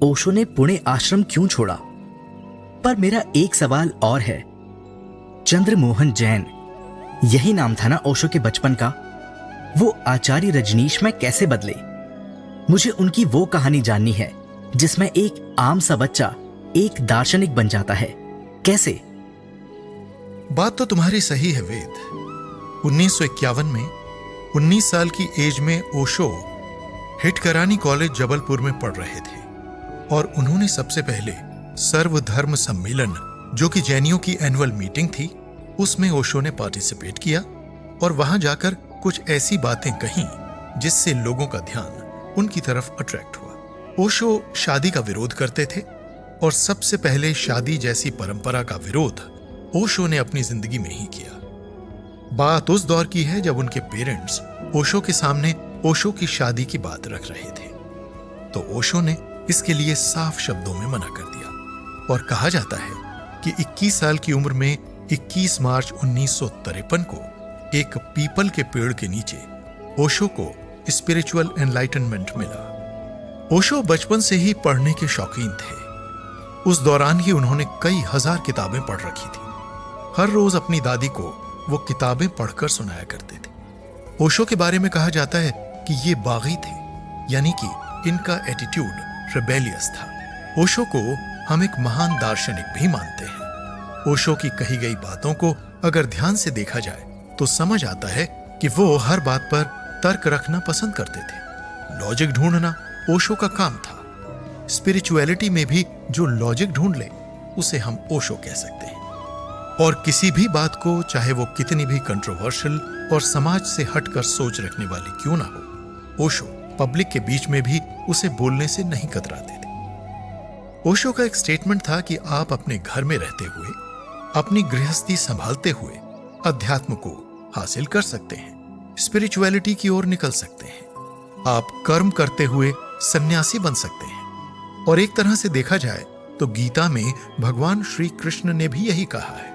ओशो ने पुणे आश्रम क्यों छोड़ा? पर मेरा एक सवाल और है। चंद्रमोहन जैन, यही नाम था ना ओशो के बचपन का? वो आचार्य रजनीश में कैसे बदले? मुझे उनकी वो कहानी जाननी है जिसमें एक आम सा बच्चा एक दार्शनिक बन जाता है। कैसे? बात तो तुम्हारी सही है वेद। 1951 में 19 साल की एज में ओशो हिटकरानी कॉलेज जबलपुर में पढ़ रहे थे और उन्होंने सबसे पहले सर्वधर्म सम्मेलन, जो कि जैनियों की एनुअल मीटिंग थी, उसमें ओशो ने पार्टिसिपेट किया और वहां जाकर कुछ ऐसी बातें कहीं जिससे लोगों का ध्यान उनकी तरफ अट्रैक्ट हुआ। ओशो शादी का विरोध करते थे और सबसे पहले शादी जैसी परंपरा का विरोध ओशो ने अपनी जिंदगी में ही किया। बात उस दौर की है जब उनके पेरेंट्स ओशो के सामने ओशो की शादी की बात रख रहे थे, तो ओशो ने इसके लिए साफ शब्दों में मना कर दिया और कहा जाता है कि 21 साल की उम्र में 21 मार्च 1953 को एक पीपल के पेड़ के नीचे ओशो को स्पिरिचुअल एनलाइटनमेंट मिला। ओशो बचपन से ही पढ़ने के शौकीन थे। उस दौरान ही उन्होंने कई हजार किताबें पढ़ रखी थी। हर रोज अपनी दादी को वो किताबें पढ़कर सुनाया करते थे। ओशो के बारे में कहा जाता है कि ये बागी थे, यानी कि इनका एटीट्यूड रिबेलियस था। ओशो को हम एक महान दार्शनिक भी मानते हैं। ओशो की कही गई बातों को अगर ध्यान से देखा जाए तो समझ आता है कि वो हर बात पर तर्क रखना पसंद करते थे। लॉजिक ढूंढना ओशो का काम था। स्पिरिचुअलिटी में भी जो लॉजिक ढूंढ ले उसे हम ओशो कह सकते हैं। और किसी भी बात को, चाहे वो कितनी भी कंट्रोवर्शियल और समाज से हटकर सोच रखने वाली क्यों ना हो, ओशो पब्लिक के बीच में भी उसे बोलने से नहीं कतराते थे। ओशो का एक स्टेटमेंट था कि आप अपने घर में रहते हुए, अपनी गृहस्थी संभालते हुए अध्यात्म को हासिल कर सकते हैं, स्पिरिचुअलिटी की ओर निकल सकते हैं। आप कर्म करते हुए सन्यासी बन सकते हैं। और एक तरह से देखा जाए तो गीता में भगवान श्री कृष्ण ने भी यही कहा है।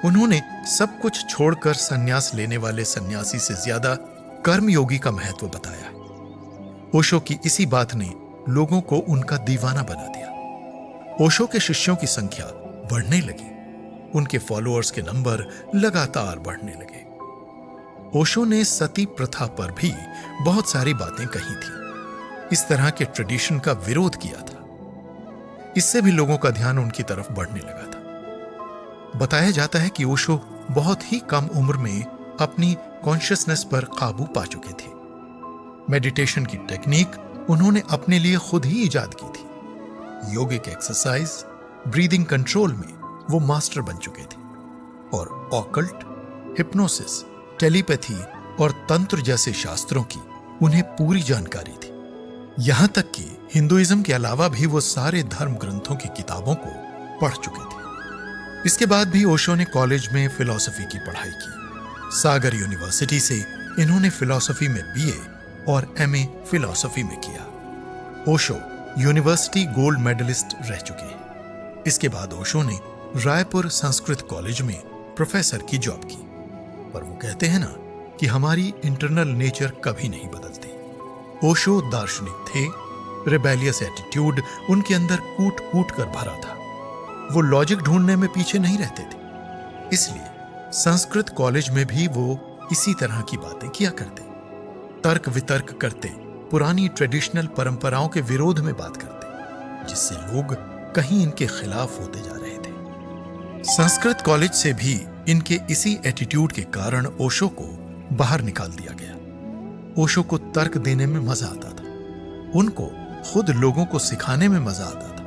उन्होंने सब कुछ छोड़कर सन्यास लेने वाले सन्यासी से ज्यादा कर्मयोगी का महत्व बताया। ओशो की इसी बात ने लोगों को उनका दीवाना बना दिया। ओशो के शिष्यों की संख्या बढ़ने लगी। उनके फॉलोअर्स के नंबर लगातार बढ़ने लगे। ओशो ने सती प्रथा पर भी बहुत सारी बातें कही थी। इस तरह के ट्रेडिशन का विरोध किया था। इससे भी लोगों का ध्यान उनकी तरफ बढ़ने लगा था। बताया जाता है कि ओशो बहुत ही कम उम्र में अपनी कॉन्शियसनेस पर काबू पा चुके थे। मेडिटेशन की टेक्निक उन्होंने अपने लिए खुद ही इजाद की थी। योगिक एक्सरसाइज, ब्रीदिंग कंट्रोल में वो मास्टर बन चुके थे और ऑकल्ट, हिप्नोसिस, टेलीपैथी और तंत्र जैसे शास्त्रों की उन्हें पूरी जानकारी थी। यहां तक कि हिंदुइज्म के अलावा भी वो सारे धर्म ग्रंथों की किताबों को पढ़ चुके थे। इसके बाद भी ओशो ने कॉलेज में फिलॉसफी की पढ़ाई की। सागर यूनिवर्सिटी से इन्होंने फिलॉसफी में बीए और एमए फिलॉसफी में किया। ओशो यूनिवर्सिटी गोल्ड मेडलिस्ट रह चुके हैं। इसके बाद ओशो ने रायपुर संस्कृत कॉलेज में प्रोफेसर की जॉब की। पर वो कहते हैं ना कि हमारी इंटरनल नेचर कभी नहीं बदलती। ओशो दार्शनिक थे। रिबेलियस एटीट्यूड उनके अंदर कूट कूट कर भरा था। वो लॉजिक ढूंढने में पीछे नहीं रहते थे। इसलिए संस्कृत कॉलेज में भी वो इसी तरह की बातें किया करते, तर्क वितर्क करते, पुरानी ट्रेडिशनल परंपराओं के विरोध में बात करते, जिससे लोग कहीं इनके खिलाफ होते जा रहे थे। संस्कृत कॉलेज से भी इनके इसी एटीट्यूड के कारण ओशो को बाहर निकाल दिया गया। ओशो को तर्क देने में मजा आता था। उनको खुद लोगों को सिखाने में मजा आता था।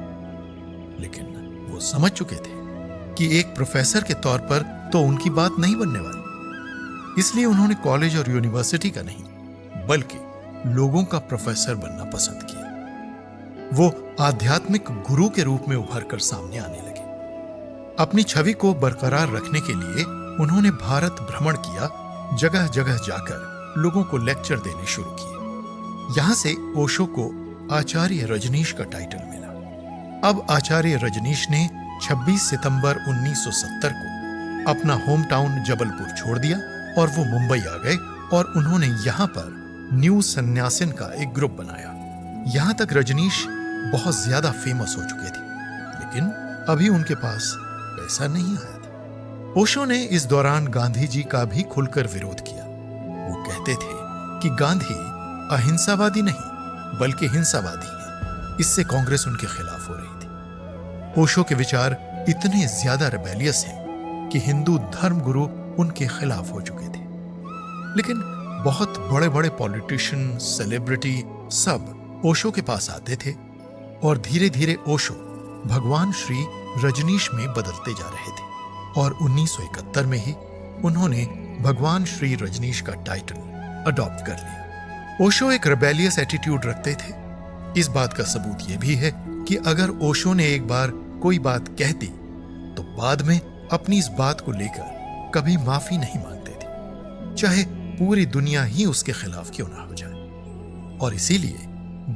लेकिन वो समझ चुके थे कि एक प्रोफेसर के तौर पर तो उनकी बात नहीं बनने वाली। इसलिए उन्होंने कॉलेज और यूनिवर्सिटी का नहीं, बल्कि लोगों का प्रोफेसर बनना पसंद किया। वो आध्यात्मिक गुरु के रूप में उभर कर सामने आने लगे। अपनी छवि को बरकरार रखने के लिए उन्होंने भारत भ्रमण किया। जगह जगह जाकर लोगों को लेक्चर देने शुरू किए। यहां से ओशो को आचार्य रजनीश का टाइटल मिला। अब आचार्य रजनीश ने 26 सितंबर 1970 को अपना होम टाउन जबलपुर छोड़ दिया और वो मुंबई आ गए और उन्होंने यहां पर न्यू सन्यासिन का एक ग्रुप बनाया। यहां तक रजनीश बहुत ज्यादा फेमस हो चुके थे, लेकिन अभी उनके पास पैसा नहीं आया था। ओशो ने इस दौरान गांधी जी का भी खुलकर विरोध किया। वो कहते थे कि गांधी अहिंसावादी नहीं बल्कि हिंसावादी है। इससे कांग्रेस उनके खिलाफ हो रही थी। ओशो के विचार इतने ज्यादा रिबेलियस हैं कि हिंदू धर्मगुरु उनके खिलाफ हो चुके थे। लेकिन बहुत बड़े बड़े पॉलिटिशियन, सेलिब्रिटी सब ओशो के पास आते थे और धीरे धीरे ओशो भगवान श्री रजनीश में बदलते जा रहे थे और 1971 में ही उन्होंने भगवान श्री रजनीश का टाइटल अडॉप्ट कर लिया। ओशो एक रेबेलियस एटीट्यूड रखते थे। इस बात का सबूत यह भी है कि अगर ओशो ने एक बार कोई बात कह दी तो बाद में अपनी इस बात को लेकर कभी माफी नहीं मांगते थे, चाहे पूरी दुनिया ही उसके खिलाफ क्यों ना हो जाए। और इसीलिए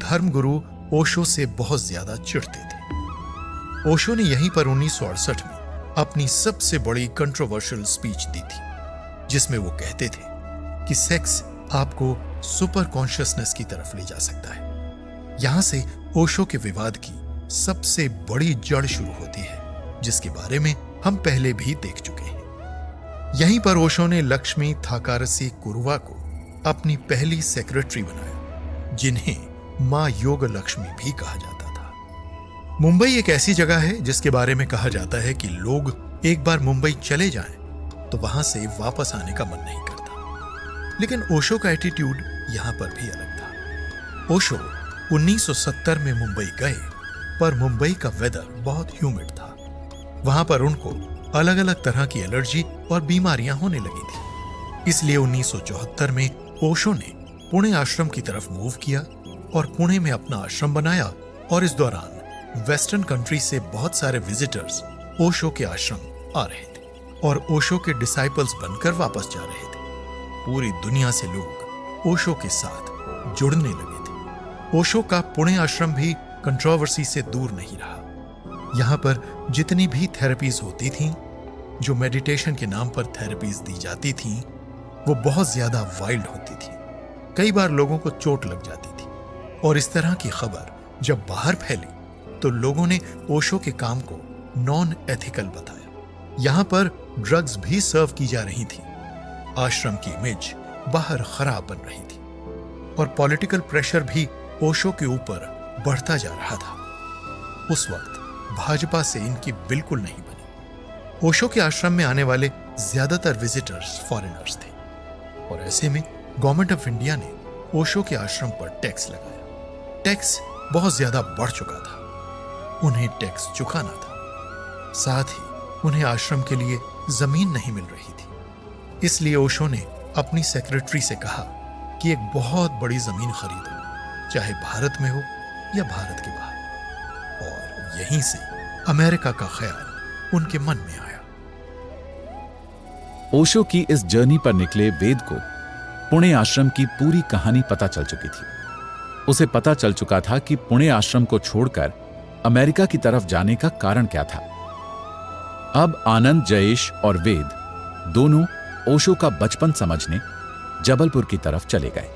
धर्मगुरु ओशो से बहुत ज्यादा चिढ़ते थे। ओशो ने यहीं पर 1968 में अपनी सबसे बड़ी कंट्रोवर्शियल स्पीच दी थी, जिसमें वो कहते थे कि सेक्स आपको सुपर कॉन्शियसनेस की तरफ ले जा सकता है। यहां से ओशो के विवाद की सबसे बड़ी जड़ शुरू होती है, जिसके बारे में हम पहले भी देख चुके हैं। यहीं पर ओशो ने लक्ष्मी थाकारसी कुरुवा को अपनी पहली सेक्रेटरी बनाया, जिन्हें मां योग लक्ष्मी भी कहा जाता था। मुंबई एक ऐसी जगह है जिसके बारे में कहा जाता है कि लोग एक बार मुंबई चले जाएं तो वहां से वापस आने का मन नहीं करता। लेकिन ओशो का एटीट्यूड यहां पर भी अलग था। ओशो 1970 में मुंबई गए, पर मुंबई का वेदर बहुत ह्यूमिड था। वहां पर उनको अलग अलग तरह की एलर्जी और बीमारियां होने लगी थी। इसलिए 1974 में ओशो ने पुणे आश्रम की तरफ मूव किया और पुणे में अपना आश्रम बनाया। और इस दौरान वेस्टर्न कंट्री से बहुत सारे विजिटर्स ओशो के आश्रम आ रहे थे और ओशो के डिसाइपल्स बनकर वापस जा रहे थे। पूरी दुनिया से लोग ओशो के साथ जुड़ने लगे थे। ओशो का पुणे आश्रम भी कंट्रोवर्सी से दूर नहीं रहा। यहां पर जितनी भी थेरेपीज होती थीं, जो मेडिटेशन के नाम पर थेरेपीज दी जाती थीं, वो बहुत ज्यादा वाइल्ड होती थी। कई बार लोगों को चोट लग जाती थी और इस तरह की खबर जब बाहर फैली तो लोगों ने ओशो के काम को नॉन एथिकल बताया। यहां पर ड्रग्स भी सर्व की जा रही थी। आश्रम की इमेज बाहर खराब बन रही थी और पॉलिटिकल प्रेशर भी ओशो के ऊपर बढ़ता जा रहा था। उस वक्त भाजपा से इनकी बिल्कुल नहीं बनी। ओशो के आश्रम में आने वाले ज्यादातर विजिटर्स फॉरेनर्स थे और ऐसे में गवर्नमेंट ऑफ इंडिया ने ओशो के आश्रम पर टैक्स लगाया। टैक्स बहुत ज्यादा बढ़ चुका था, उन्हें टैक्स चुकाना था। साथ ही उन्हें आश्रम के लिए जमीन नहीं मिल रही थी। इसलिए ओशो ने अपनी सेक्रेटरी से कहा कि एक बहुत बड़ी जमीन खरीदो, चाहे भारत में हो या भारत के बाहर। और यहीं से अमेरिका का ख्याल उनके मन में आया। ओशो की इस जर्नी पर निकले वेद को पुणे आश्रम की पूरी कहानी पता चल चुकी थी। उसे पता चल चुका था कि पुणे आश्रम को छोड़कर अमेरिका की तरफ जाने का कारण क्या था। अब आनंद, जयेश और वेद दोनों ओशो का बचपन समझने जबलपुर की तरफ चले गए।